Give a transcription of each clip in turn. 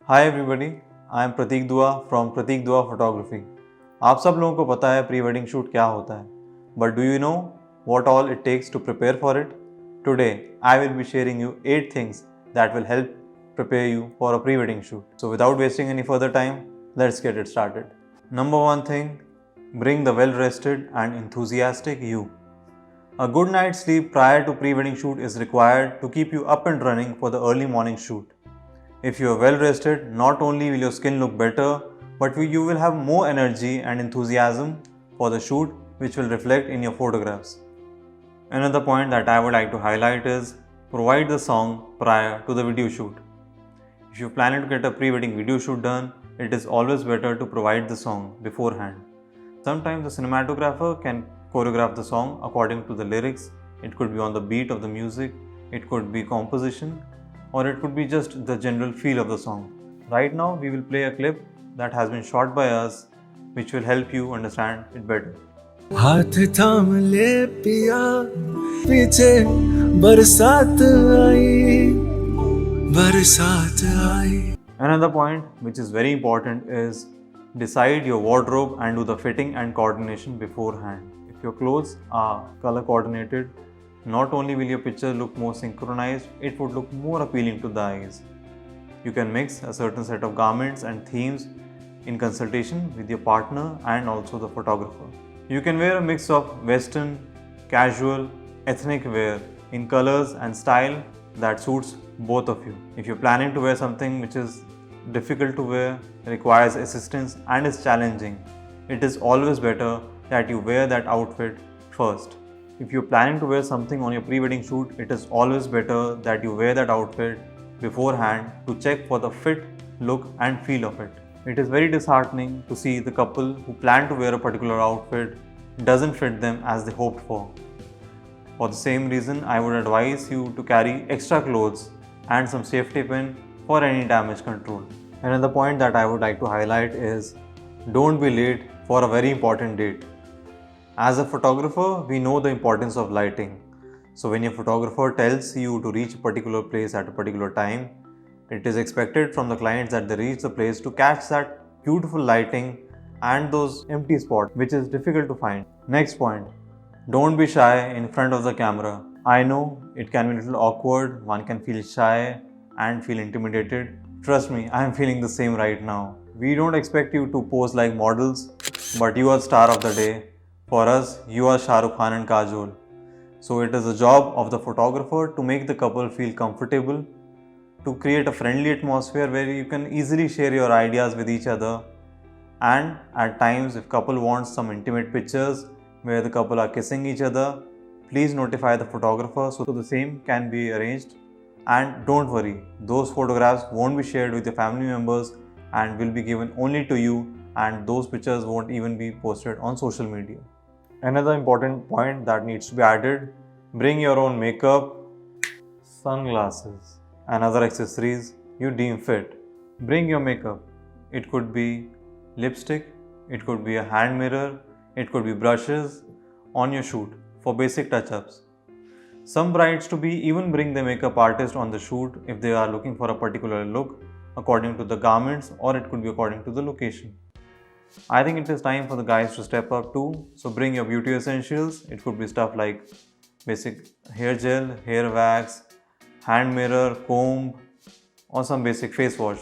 Hi everybody, I am प्रतीक दुआ from प्रतीक दुआ photography. आप सब लोगों को पता है प्री वेडिंग शूट क्या होता है, but do you know what all it takes to prepare for it? Today I will be sharing you 8 things that will help prepare you for a pre-wedding shoot. So without wasting any further time, let's get it started. Number one thing, bring the well-rested and enthusiastic you. A good night's sleep prior to pre-wedding shoot is required to keep you up and running for the early morning shoot. If you are well rested, not only will your skin look better, but you will have more energy and enthusiasm for the shoot, which will reflect in your photographs. Another point that I would like to highlight is provide the song prior to the video shoot. If you plan to get a pre-wedding video shoot done, it is always better to provide the song beforehand. Sometimes the cinematographer can choreograph the song according to the lyrics. It could be on the beat of the music, it could be composition, or it could be just the general feel of the song. Right now, we will play a clip that has been shot by us, which will help you understand it better. हाथ थाम ले पिया पीछे बरसात आई। Another point which is very important is decide your wardrobe and do the fitting and coordination beforehand. If your clothes are color coordinated, not only will your picture look more synchronized, it would look more appealing to the eyes. You can mix a certain set of garments and themes in consultation with your partner and also the photographer. You can wear a mix of western, casual, ethnic wear in colors and style that suits both of you. If you're planning to wear something which is difficult to wear, requires assistance and is challenging, it is always better that you wear that outfit first. If you're planning to wear something on your pre-wedding shoot, it is always better that you wear that outfit beforehand to check for the fit, look and feel of it. It is very disheartening to see the couple who plan to wear a particular outfit doesn't fit them as they hoped for. For the same reason, I would advise you to carry extra clothes and some safety pin for any damage control. Another point that I would like to highlight is don't be late for a very important date. As a photographer, we know the importance of lighting. So when your photographer tells you to reach a particular place at a particular time, it is expected from the clients that they reach the place to catch that beautiful lighting and those empty spots, which is difficult to find. Next point, don't be shy in front of the camera. I know it can be a little awkward, one can feel shy and feel intimidated. Trust me, I am feeling the same right now. We don't expect you to pose like models, but you are star of the day. For us, you are Shah Rukh Khan and Kajol. So it is the job of the photographer to make the couple feel comfortable, to create a friendly atmosphere where you can easily share your ideas with each other. And at times, if couple wants some intimate pictures where the couple are kissing each other, please notify the photographer so the same can be arranged. And don't worry, those photographs won't be shared with your family members and will be given only to you, and those pictures won't even be posted on social media. Another important point that needs to be added, bring your own makeup, sunglasses and other accessories you deem fit. Bring your makeup. It could be lipstick, it could be a hand mirror, it could be brushes on your shoot for basic touch-ups. Some brides to be even bring the makeup artist on the shoot if they are looking for a particular look according to the garments, or it could be according to the location. I think it is time for the guys to step up too. So bring your beauty essentials. It could be stuff like basic hair gel, hair wax, hand mirror, comb, or some basic face wash.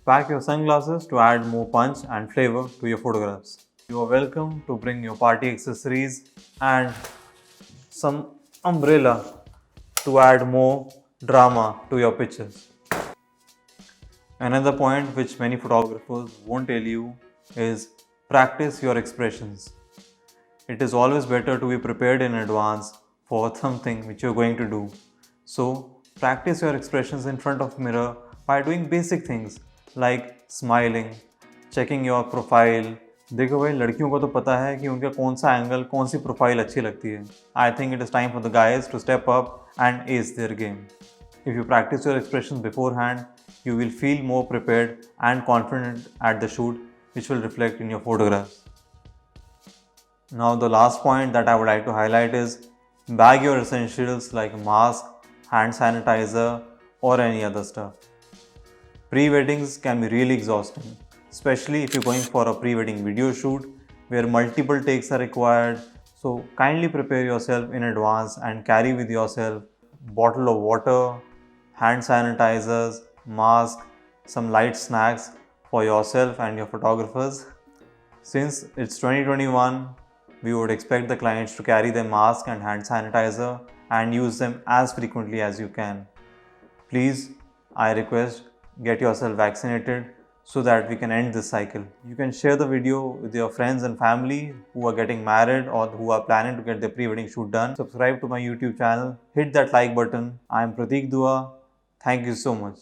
Pack your sunglasses to add more punch and flavor to your photographs. You are welcome to bring your party accessories and some umbrella to add more drama to your pictures. Another point which many photographers won't tell you is practice your expressions. It is always better to be prepared in advance for something which you're going to do. So practice your expressions in front of mirror by doing basic things like smiling, checking your profile. देखो भाई, लड़कियों को तो पता है कि उनका कौन सा एंगल, कौन सी प्रोफाइल अच्छी लगती है. I think it is time for the guys to step up and ace their game. If you practice your expressions beforehand, you will feel more prepared and confident at the shoot, which will reflect in your photographs. Now the last point that I would like to highlight is bag your essentials like mask, hand sanitizer or any other stuff. Pre-weddings can be really exhausting, especially if you're going for a pre-wedding video shoot where multiple takes are required. So kindly prepare yourself in advance and carry with yourself bottle of water, hand sanitizers, mask, some light snacks for yourself and your photographers. Since it's 2021, we would expect the clients to carry their mask and hand sanitizer and use them as frequently as you can. Please, I request, get yourself vaccinated so that we can end this cycle. You can share the video with your friends and family who are getting married or who are planning to get their pre-wedding shoot done. Subscribe to my YouTube channel, hit that like button. I am Prateek Dua. Thank you so much.